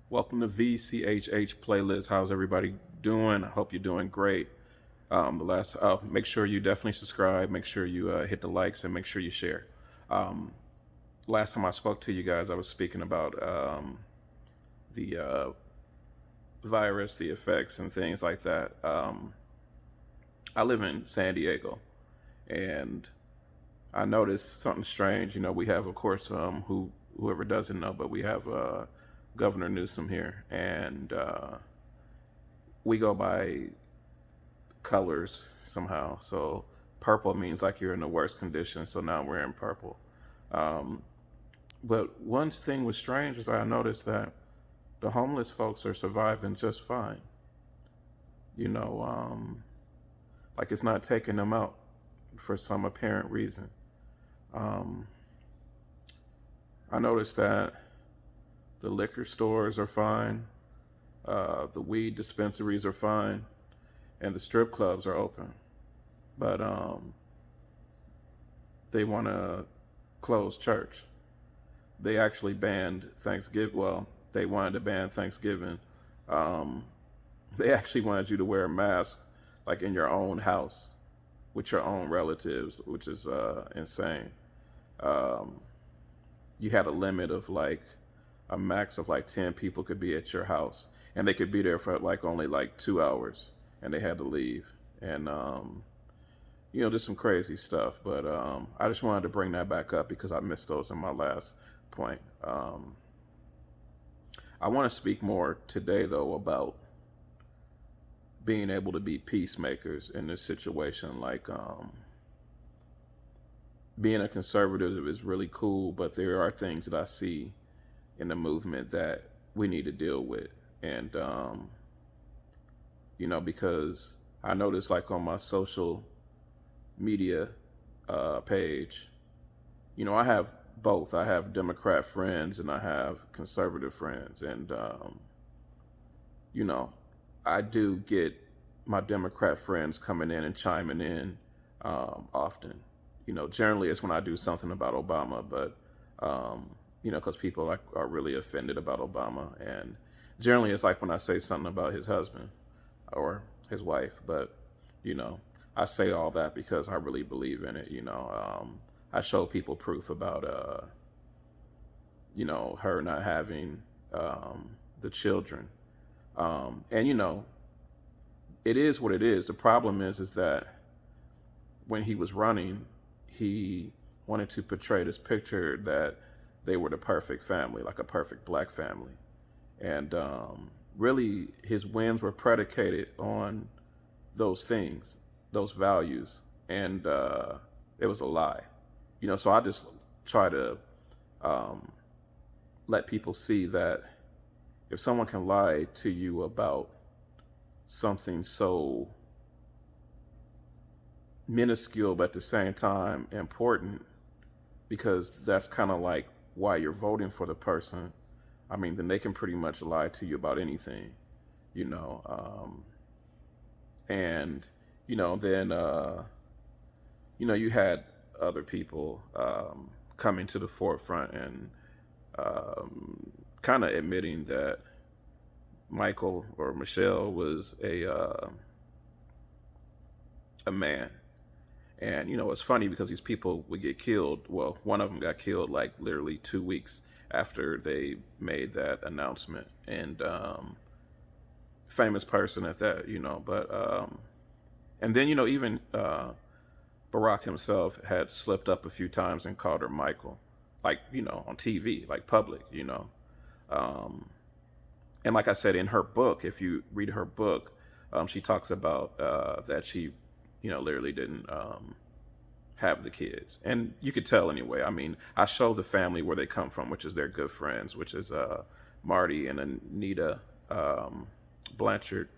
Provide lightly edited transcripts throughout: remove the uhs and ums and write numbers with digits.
Welcome to VCHH playlist. How's everybody doing? I hope you're doing great. Make sure you definitely subscribe. Make sure you hit the likes and make sure you share. Um, Last time I spoke to you guys, I was speaking about the virus, the effects, and things like that. I live in San Diego, and I noticed something strange. We have, of course, whoever doesn't know, but we have Governor Newsom here, and we go by colors somehow. So purple means like you're in the worst condition. So now we're in purple. Um, but one thing was strange is I noticed that the homeless folks are surviving just fine. You know, like it's not taking them out for some apparent reason. Um, I noticed that the liquor stores are fine, the weed dispensaries are fine, and the strip clubs are open. But they want to close church. They actually banned Thanksgiving. Well, they wanted to ban Thanksgiving. Um, they actually wanted you to wear a mask, like in your own house, with your own relatives, which is insane. Um, you had a limit of like a max of like 10 people could be at your house, and they could be there for like only like 2 hours, and they had to leave. And just some crazy stuff. But I just wanted to bring that back up because I missed those in my last point. I want to speak more today, though, about being able to be peacemakers in this situation. Like, being a conservative is really cool, but there are things that I see in the movement that we need to deal with. And, because I noticed, like, on my social media page, I have both. I have Democrat friends and I have conservative friends. And, you know, I do get my Democrat friends coming in and chiming in often. Generally it's when I do something about Obama, but, because people are really offended about Obama. And generally it's like when I say something about his husband or his wife. But, you know, I say all that because I really believe in it. I show people proof about, her not having the children. And, it is what it is. The problem is that when he was running, he wanted to portray this picture that they were the perfect family, like a perfect black family. And really, his wins were predicated on those things, those values. And it was a lie. So I just try to um, let people see that if someone can lie to you about something so minuscule but at the same time important, because that's kind of like why you're voting for the person, I mean, then they can pretty much lie to you about anything, you know. And, then, you had other people coming to the forefront and kind of admitting that Michael or Michelle was a man. And it's funny because these people would get killed. Well, one of them got killed like literally 2 weeks after they made that announcement, and famous person at that. But and then even Barack himself had slipped up a few times and called her Michael, like on TV, like public. Um, and like I said in her book, if you read her book, she talks about that she literally didn't have the kids, and you could tell anyway. I mean, I show the family where they come from, which is their good friends, which is Marty and Anita Blanchard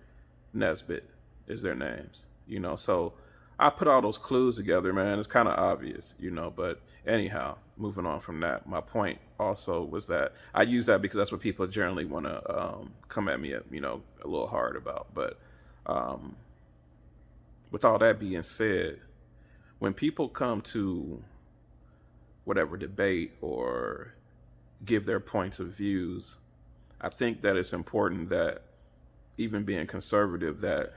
Nesbitt is their names. So I put all those clues together, man. It's kind of obvious, But anyhow, moving on from that, my point also was that I use that because that's what people generally want to come at me, a little hard about. But um, with all that being said, when people come to whatever debate or give their points of views, I think that it's important that even being conservative, that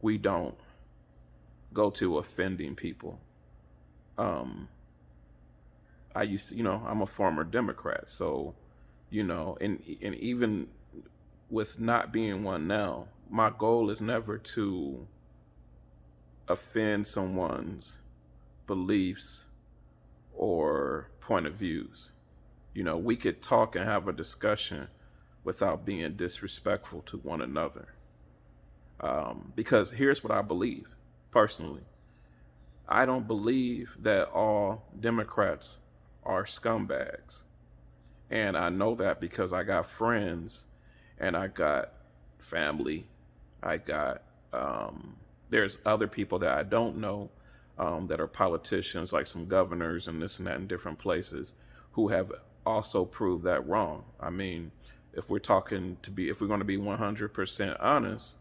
we don't go to offending people. Um, I used to, I'm a former Democrat, so, and even with not being one now, my goal is never to offend someone's beliefs or point of views. We could talk and have a discussion without being disrespectful to one another. Because here's what I believe personally. I don't believe that all Democrats are scumbags. And I know that because I got friends and I got family. I got, there's other people that I don't know that are politicians, like some governors and this and that in different places, who have also proved that wrong. I mean, if we're going to be 100% honest,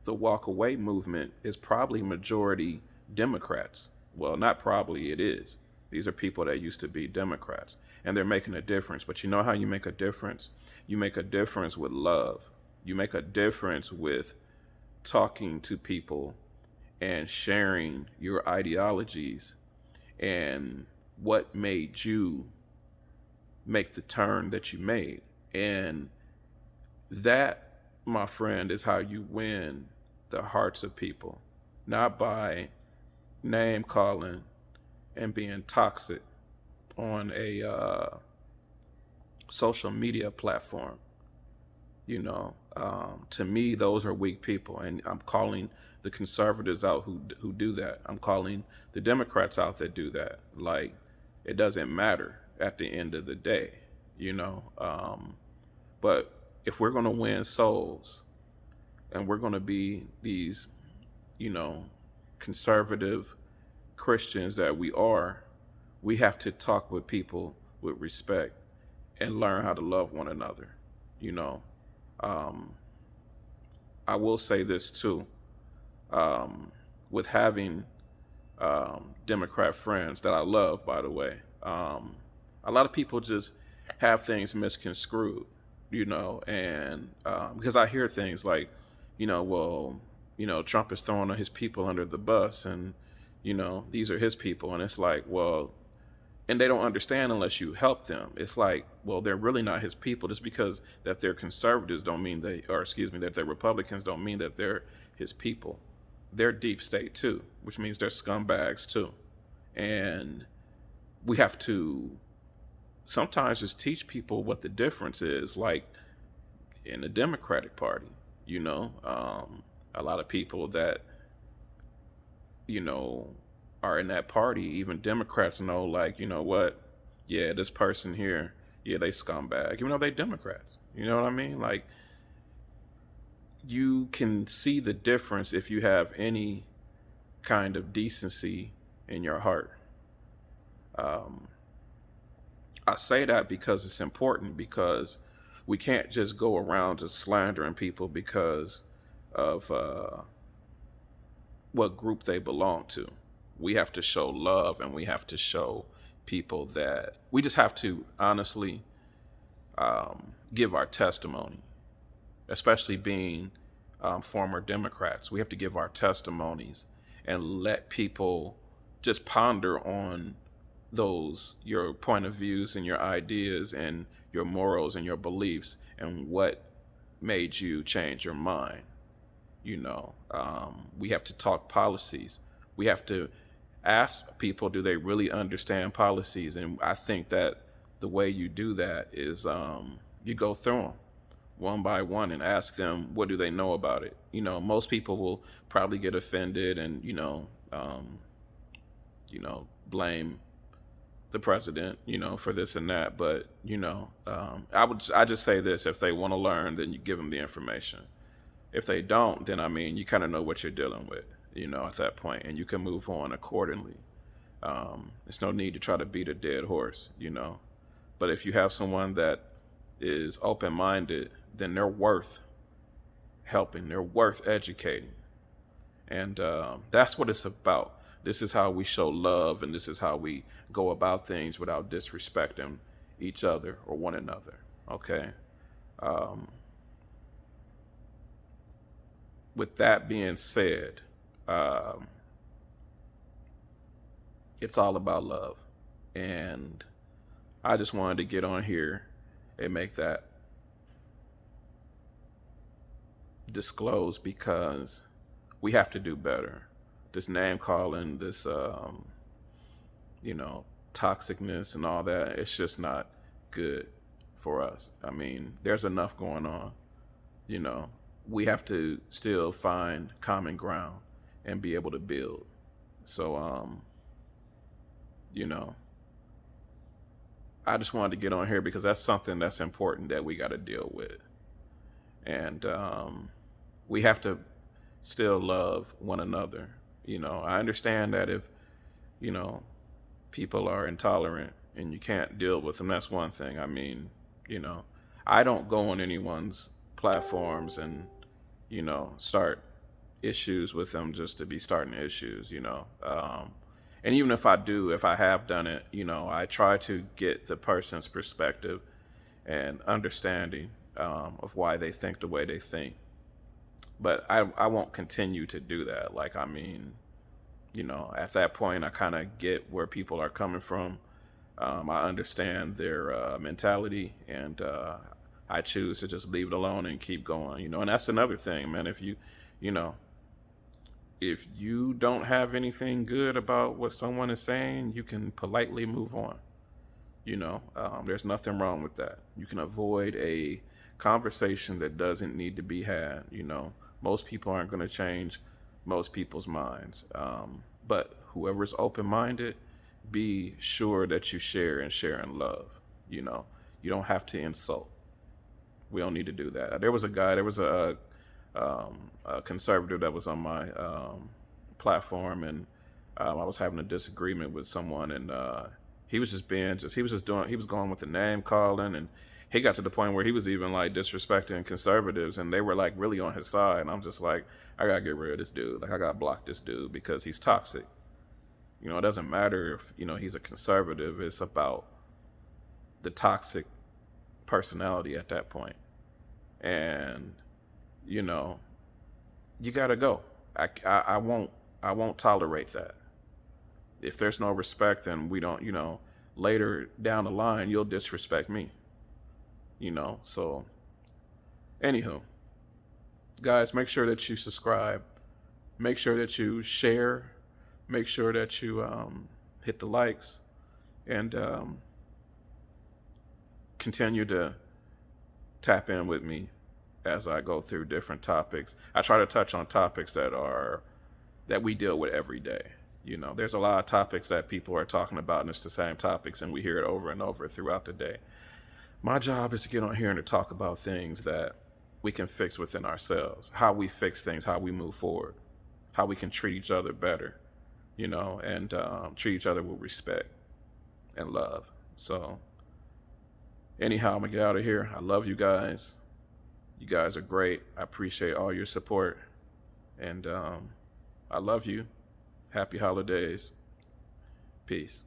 the walk away movement is probably majority Democrats. Well, not probably, it is. These are people that used to be Democrats, and they're making a difference. But you know how you make a difference? You make a difference with love. You make a difference with talking to people and sharing your ideologies and what made you make the turn that you made. And that, my friend, is how you win the hearts of people, not by name calling and being toxic on a social media platform. To me, those are weak people, and I'm calling the conservatives out who do that. I'm calling the Democrats out that do that. Like, it doesn't matter at the end of the day, But if we're going to win souls, and we're going to be these, conservative Christians that we have to talk with people with respect and learn how to love one another. You know, I will say this too. With having Democrat friends that I love, by the way, a lot of people just have things misconstrued, and because I hear things like, Trump is throwing his people under the bus, and these are his people, and it's like, well, and they don't understand unless you help them. It's like, well, they're really not his people. Just because that they're conservatives don't mean that they're Republicans don't mean that they're his people. They're deep state too, which means they're scumbags too. And we have to sometimes just teach people what the difference is. Like in the Democratic Party, a lot of people that, are in that party, even Democrats know, like, what? Yeah, this person here, yeah, they scumbag, even though they Democrats. You know what I mean? Like, you can see the difference if you have any kind of decency in your heart. I say that because it's important, because we can't just go around just slandering people because of what group they belong to. We have to show love, and we have to show people that we just have to honestly give our testimony, especially being former Democrats. We have to give our testimonies and let people just ponder on your point of views and your ideas and your morals and your beliefs and what made you change your mind. We have to talk policies. We have to ask people, do they really understand policies? And I think that the way you do that is you go through them one by one and ask them, what do they know about it? Most people will probably get offended and blame the president, for this and that. But I just say this: if they want to learn, then you give them the information. If they don't, then you kind of know what you're dealing with, at that point, and you can move on accordingly. There's no need to try to beat a dead horse, But if you have someone that is open-minded, then they're worth helping. They're worth educating. And that's what it's about. This is how we show love, and this is how we go about things without disrespecting each other or one another. Okay? Um, with that being said, um, it's all about love. And I just wanted to get on here and make that disclose because we have to do better. This name calling, this, you know, toxicness and all that, it's just not good for us. I mean, there's enough going on, you know. We have to still find common ground and be able to build. So, you know, I just wanted to get on here because that's something that's important that we got to deal with. And we have to still love one another. You know, I understand that if, you know, people are intolerant and you can't deal with them, that's one thing. I mean, you know, I don't go on anyone's platforms and, you know, start issues with them just to be starting issues, you know. And even if I do, if I have done it, you know, I try to get the person's perspective and understanding of why they think the way they think. But I won't continue to do that. Like, I mean, you know, at that point, I kind of get where people are coming from. I understand their mentality, and I choose to just leave it alone and keep going. You know, and that's another thing, man. If you know, if you don't have anything good about what someone is saying, you can politely move on. You know, there's nothing wrong with that. You can avoid a conversation that doesn't need to be had. You know, most people aren't going to change most people's minds. But whoever's open minded, be sure that you share and share in love. You know, you don't have to insult. We don't need to do that. There was a conservative that was on my platform, and I was having a disagreement with someone, and he was just he was going with the name calling, and he got to the point where he was even like disrespecting conservatives, and they were like really on his side. And I'm just like, I gotta get rid of this dude. Like, I gotta block this dude because he's toxic. You know, it doesn't matter if, you know, he's a conservative. It's about the toxic personality at that point. And, you know, you gotta go. I won't tolerate that. If there's no respect, then we don't, you know, later down the line, you'll disrespect me. You know, so anywho, guys, make sure that you subscribe, make sure that you share, make sure that you hit the likes, and continue to tap in with me as I go through different topics. I try to touch on topics that we deal with every day. You know, there's a lot of topics that people are talking about, and it's the same topics, and we hear it over and over throughout the day. My job is to get on here and to talk about things that we can fix within ourselves, how we fix things, how we move forward, how we can treat each other better, you know, and treat each other with respect and love. So, anyhow, I'm going to get out of here. I love you guys. You guys are great. I appreciate all your support. And I love you. Happy holidays. Peace.